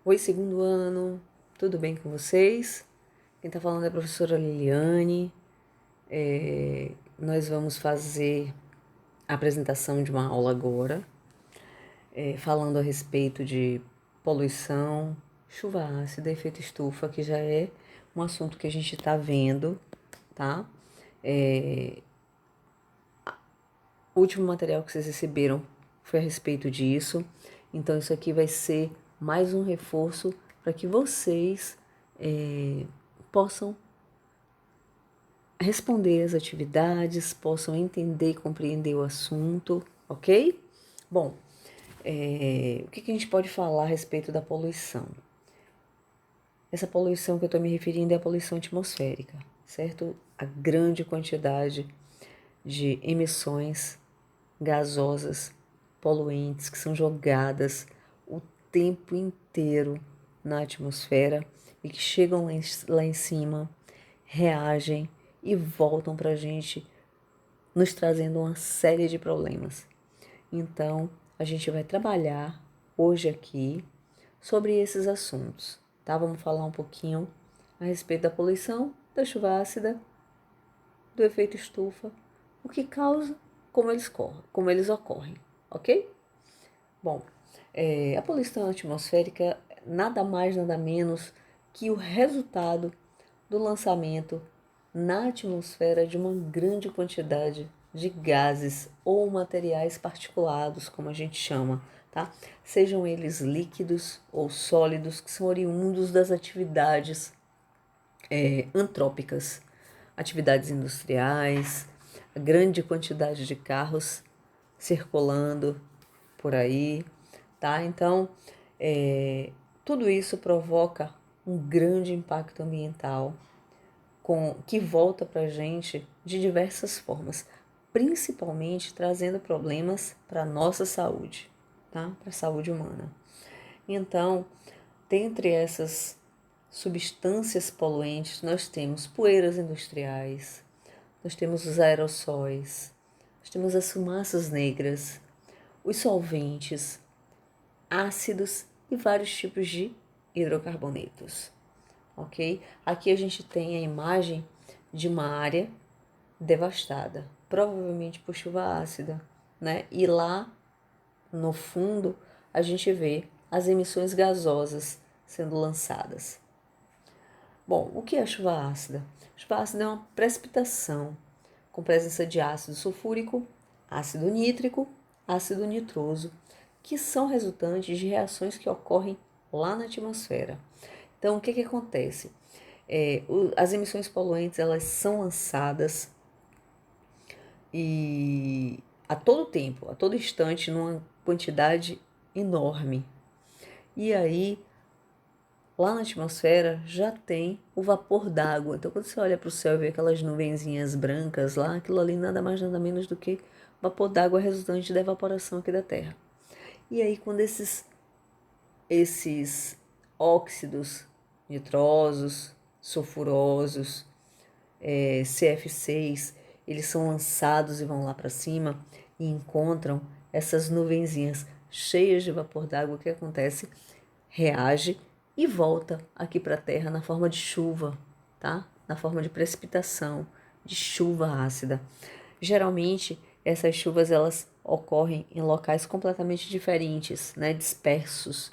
Oi, segundo ano, tudo bem com vocês? Quem está falando é a professora Liliane. Nós vamos fazer a apresentação de uma aula agora, falando a respeito de poluição, chuva ácida, efeito estufa, que já é um assunto que a gente está vendo, tá? O último material que vocês receberam foi a respeito disso, então isso aqui vai ser mais um reforço para que vocês possam responder as atividades, possam entender e compreender o assunto, ok? Bom, o que a gente pode falar a respeito da poluição? Essa poluição que eu estou me referindo é a poluição atmosférica, certo? A grande quantidade de emissões gasosas, poluentes, que são jogadas o tempo inteiro na atmosfera e que chegam lá em cima, reagem e voltam para a gente, nos trazendo uma série de problemas. Então, a gente vai trabalhar hoje aqui sobre esses assuntos, tá? Vamos falar um pouquinho a respeito da poluição, da chuva ácida, do efeito estufa, o que causa, como eles ocorrem, ok? Bom, a poluição atmosférica nada mais, nada menos que o resultado do lançamento na atmosfera de uma grande quantidade de gases ou materiais particulados, como a gente chama, tá? Sejam eles líquidos ou sólidos, que são oriundos das atividades antrópicas, atividades industriais, a grande quantidade de carros circulando por aí, tá? Então, tudo isso provoca um grande impacto ambiental que volta para a gente de diversas formas, principalmente trazendo problemas para a nossa saúde, tá? Para a saúde humana. Então, dentre essas substâncias poluentes, nós temos poeiras industriais, nós temos os aerossóis, nós temos as fumaças negras, os solventes, ácidos e vários tipos de hidrocarbonetos, ok? Aqui a gente tem a imagem de uma área devastada, provavelmente por chuva ácida, né? E lá no fundo a gente vê as emissões gasosas sendo lançadas. Bom, o que é chuva ácida? Chuva ácida é uma precipitação com presença de ácido sulfúrico, ácido nítrico, ácido nitroso, que são resultantes de reações que ocorrem lá na atmosfera. Então, o que acontece? As emissões poluentes elas são lançadas e a todo tempo, a todo instante, numa quantidade enorme. E aí, lá na atmosfera já tem o vapor d'água. Então, quando você olha para o céu e vê aquelas nuvenzinhas brancas lá, aquilo ali nada mais nada menos do que vapor d'água resultante da evaporação aqui da Terra. E aí, quando esses óxidos nitrosos, sulfurosos, CF6, eles são lançados e vão lá para cima e encontram essas nuvenzinhas cheias de vapor d'água, o que acontece? Reage e volta aqui para a Terra na forma de chuva, tá? Na forma de precipitação, de chuva ácida. Geralmente, essas chuvas elas ocorrem em locais completamente diferentes, né? Dispersos.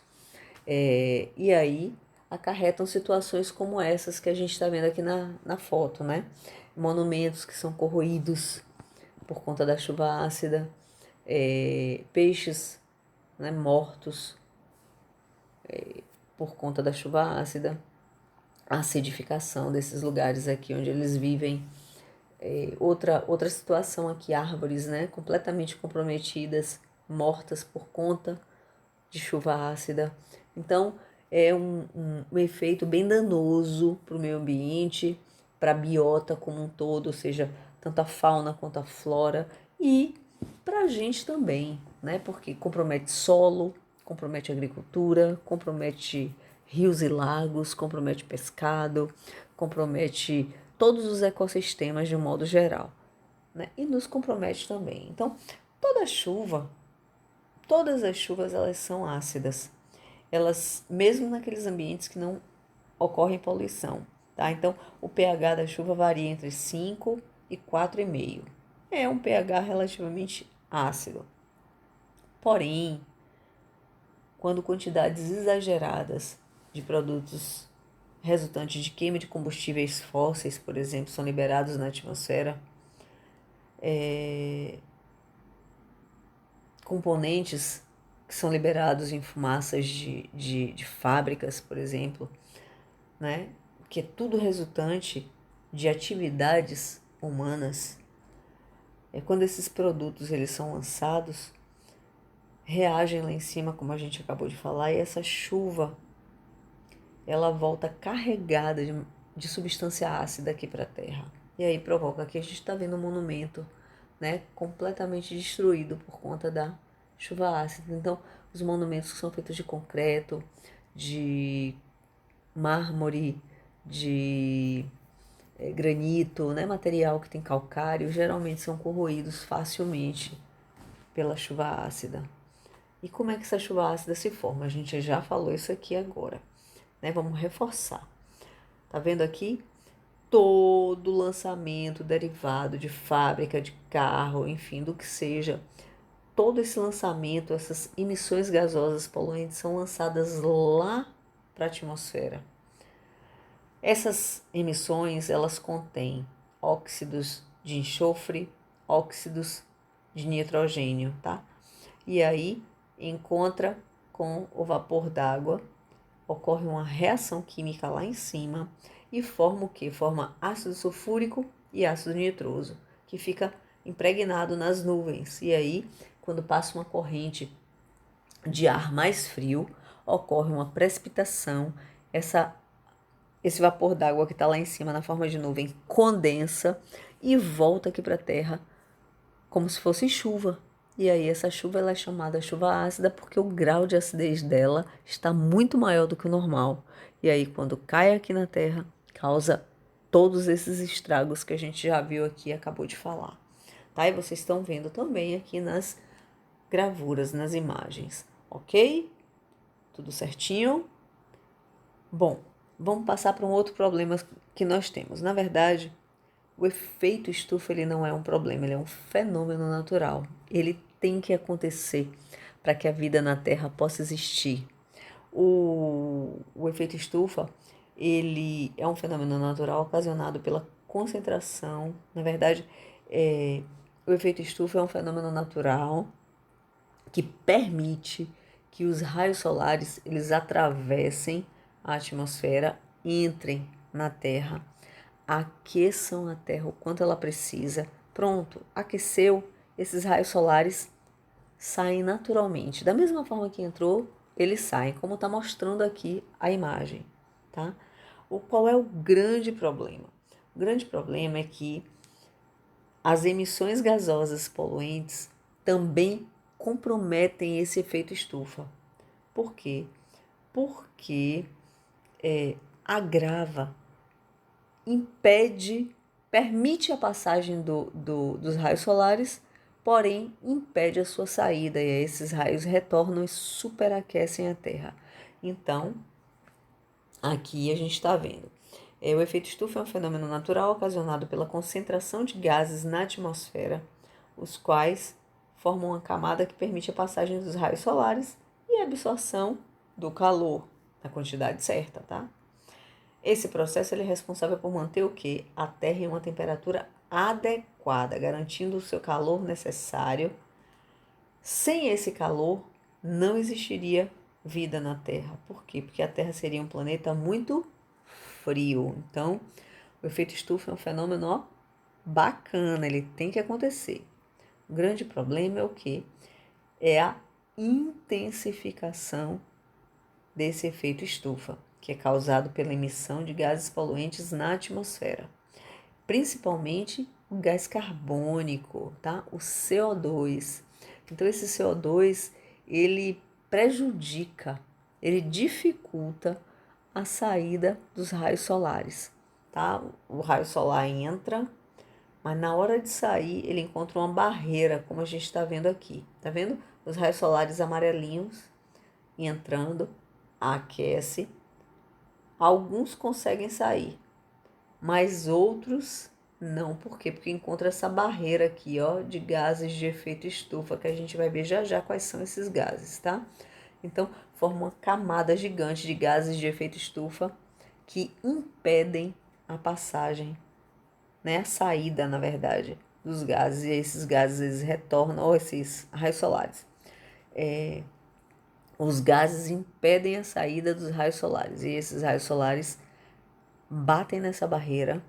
E aí acarretam situações como essas que a gente está vendo aqui na foto, né? Monumentos que são corroídos por conta da chuva ácida, peixes, né, mortos por conta da chuva ácida, a acidificação desses lugares aqui onde eles vivem. Outra situação aqui, árvores, né, completamente comprometidas, mortas por conta de chuva ácida. Então, é um efeito bem danoso para o meio ambiente, para a biota como um todo, ou seja, tanto a fauna quanto a flora, e para a gente também, né? Porque compromete solo, compromete agricultura, compromete rios e lagos, compromete pescado, compromete todos os ecossistemas de um modo geral, né? E nos compromete também. Então, toda chuva, todas as chuvas elas são ácidas. elas, mesmo naqueles ambientes que não ocorre poluição, tá? Então, o pH da chuva varia entre 5 e 4,5. É um pH relativamente ácido. Porém, quando quantidades exageradas de produtos resultantes de queima de combustíveis fósseis, por exemplo, são liberados na atmosfera, componentes que são liberados em fumaças de fábricas, por exemplo, né? Que é tudo resultante de atividades humanas. É quando esses produtos eles são lançados, reagem lá em cima, como a gente acabou de falar, e essa chuva ela volta carregada de substância ácida aqui para a Terra. E aí provoca que a gente está vendo um monumento, né, completamente destruído por conta da chuva ácida. Então, os monumentos que são feitos de concreto, de mármore, de granito, né, material que tem calcário, geralmente são corroídos facilmente pela chuva ácida. E como é que essa chuva ácida se forma? A gente já falou isso aqui agora, né? Vamos reforçar. Tá vendo aqui? Todo lançamento derivado de fábrica, de carro, enfim, do que seja, todo esse lançamento, essas emissões gasosas poluentes são lançadas lá para a atmosfera. Essas emissões, elas contêm óxidos de enxofre, óxidos de nitrogênio, tá? E aí encontra com o vapor d'água, ocorre uma reação química lá em cima e forma o quê? Forma ácido sulfúrico e ácido nitroso, que fica impregnado nas nuvens. E aí, quando passa uma corrente de ar mais frio, ocorre uma precipitação, esse vapor d'água que está lá em cima na forma de nuvem condensa e volta aqui para a Terra como se fosse chuva. E aí essa chuva ela é chamada chuva ácida porque o grau de acidez dela está muito maior do que o normal. E aí quando cai aqui na Terra, causa todos esses estragos que a gente já viu aqui e acabou de falar. Tá? E vocês estão vendo também aqui nas gravuras, nas imagens. Ok? Tudo certinho? Bom, vamos passar para um outro problema que nós temos. Na verdade, o efeito estufa ele não é um problema, ele é um fenômeno natural. Ele tem que acontecer para que a vida na Terra possa existir. O efeito estufa ele é um fenômeno natural ocasionado pela concentração. Na verdade, o efeito estufa é um fenômeno natural que permite que os raios solares eles atravessem a atmosfera, entrem na Terra, aqueçam a Terra o quanto ela precisa. Pronto, aqueceu, esses raios solares saem naturalmente. Da mesma forma que entrou, eles saem, como está mostrando aqui a imagem. Tá? Qual é o grande problema? O grande problema é que as emissões gasosas poluentes também comprometem esse efeito estufa. Por quê? Porque agrava, impede, permite a passagem dos raios solares, porém impede a sua saída, e aí esses raios retornam e superaquecem a Terra. Então, aqui a gente está vendo. O efeito estufa é um fenômeno natural ocasionado pela concentração de gases na atmosfera, os quais formam uma camada que permite a passagem dos raios solares e a absorção do calor na quantidade certa, tá? Esse processo ele é responsável por manter o quê? A Terra em uma temperatura adequada, garantindo o seu calor necessário. Sem esse calor, não existiria vida na Terra. Por quê? Porque a Terra seria um planeta muito frio. Então, o efeito estufa é um fenômeno bacana, ele tem que acontecer. O grande problema é o quê? É a intensificação desse efeito estufa, que é causado pela emissão de gases poluentes na atmosfera, principalmente o gás carbônico, tá? O CO2. Então esse CO2, ele prejudica, ele dificulta a saída dos raios solares, tá? O raio solar entra, mas na hora de sair ele encontra uma barreira, como a gente está vendo aqui. Tá vendo? Os raios solares amarelinhos entrando, aquece, alguns conseguem sair, mas outros não. Por quê? Porque encontra essa barreira aqui, ó, de gases de efeito estufa, que a gente vai ver já já quais são esses gases, tá? Então, forma uma camada gigante de gases de efeito estufa que impedem a passagem, né? A saída, na verdade, dos gases. E esses gases, eles retornam, ou esses raios solares. Os gases impedem a saída dos raios solares. E esses raios solares batem nessa barreira,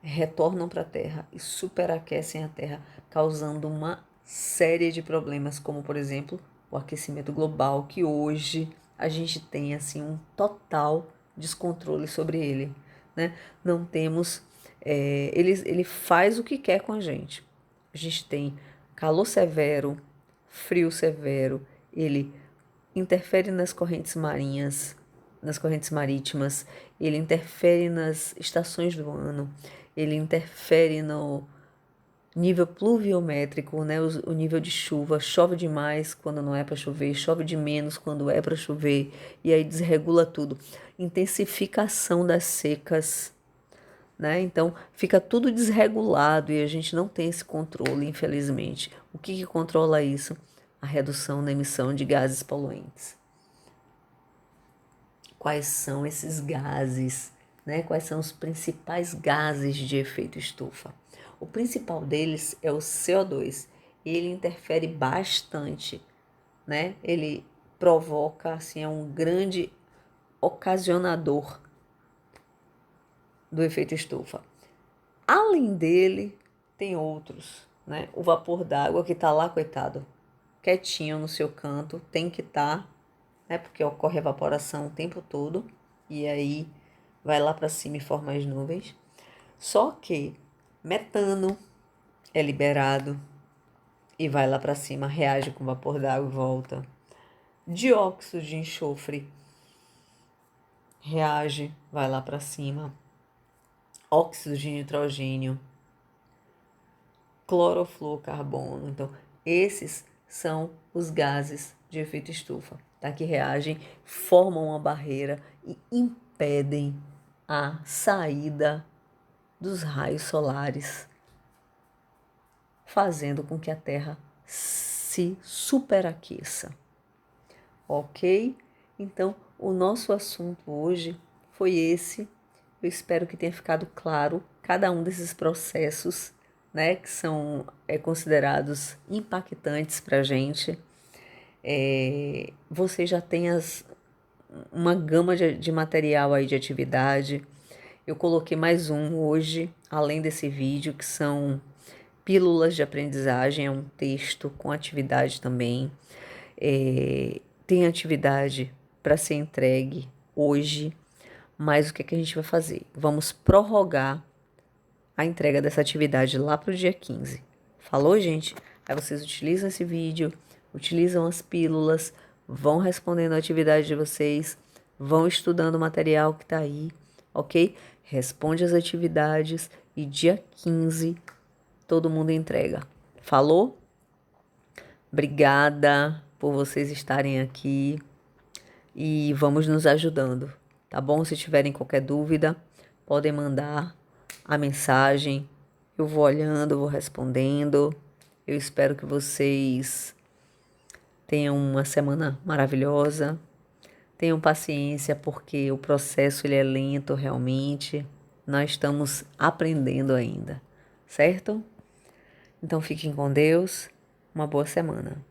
retornam para a Terra e superaquecem a Terra, causando uma série de problemas, como, por exemplo, o aquecimento global, que hoje a gente tem assim um total descontrole sobre ele, né? Não temos, ele faz o que quer com a gente. A gente tem calor severo, frio severo, ele interfere nas correntes marinhas, nas correntes marítimas, ele interfere nas estações do ano, ele interfere no nível pluviométrico, né? O nível de chuva, chove demais quando não é para chover, chove de menos quando é para chover, e aí desregula tudo. Intensificação das secas, né? Então fica tudo desregulado e a gente não tem esse controle, infelizmente. O que controla isso? A redução na emissão de gases poluentes. Quais são esses gases, né? Quais são os principais gases de efeito estufa? O principal deles é o CO2. Ele interfere bastante, né? Ele provoca, assim, é um grande ocasionador do efeito estufa. Além dele, tem outros, né? O vapor d'água que está lá, coitado, quietinho no seu canto, tem que estar, né? Porque ocorre evaporação o tempo todo e aí vai lá para cima e forma as nuvens. Só que metano é liberado e vai lá para cima, reage com vapor d'água e volta. Dióxido de enxofre reage, vai lá para cima. Óxido de nitrogênio, clorofluorcarbono. Então, esses são os gases de efeito estufa, tá? Que reagem, formam uma barreira e impedem a saída dos raios solares, fazendo com que a Terra se superaqueça. Ok? Então, o nosso assunto hoje foi esse. Eu espero que tenha ficado claro cada um desses processos, né, que são considerados impactantes para a gente. Você já tem uma gama de material aí de atividade. Eu coloquei mais um hoje, além desse vídeo, que são pílulas de aprendizagem, é um texto com atividade também. Tem atividade para ser entregue hoje, mas o que a gente vai fazer? Vamos prorrogar a entrega dessa atividade lá para o dia 15. Falou, gente? Aí vocês utilizam esse vídeo, utilizam as pílulas, vão respondendo a atividade de vocês, vão estudando o material que está aí, ok? Responde as atividades e dia 15 todo mundo entrega. Falou? Obrigada por vocês estarem aqui e vamos nos ajudando, tá bom? Se tiverem qualquer dúvida, podem mandar a mensagem. Eu vou olhando, vou respondendo. Eu espero que vocês tenham uma semana maravilhosa. Tenham paciência, porque o processo ele é lento realmente. Nós estamos aprendendo ainda, certo? Então fiquem com Deus. Uma boa semana.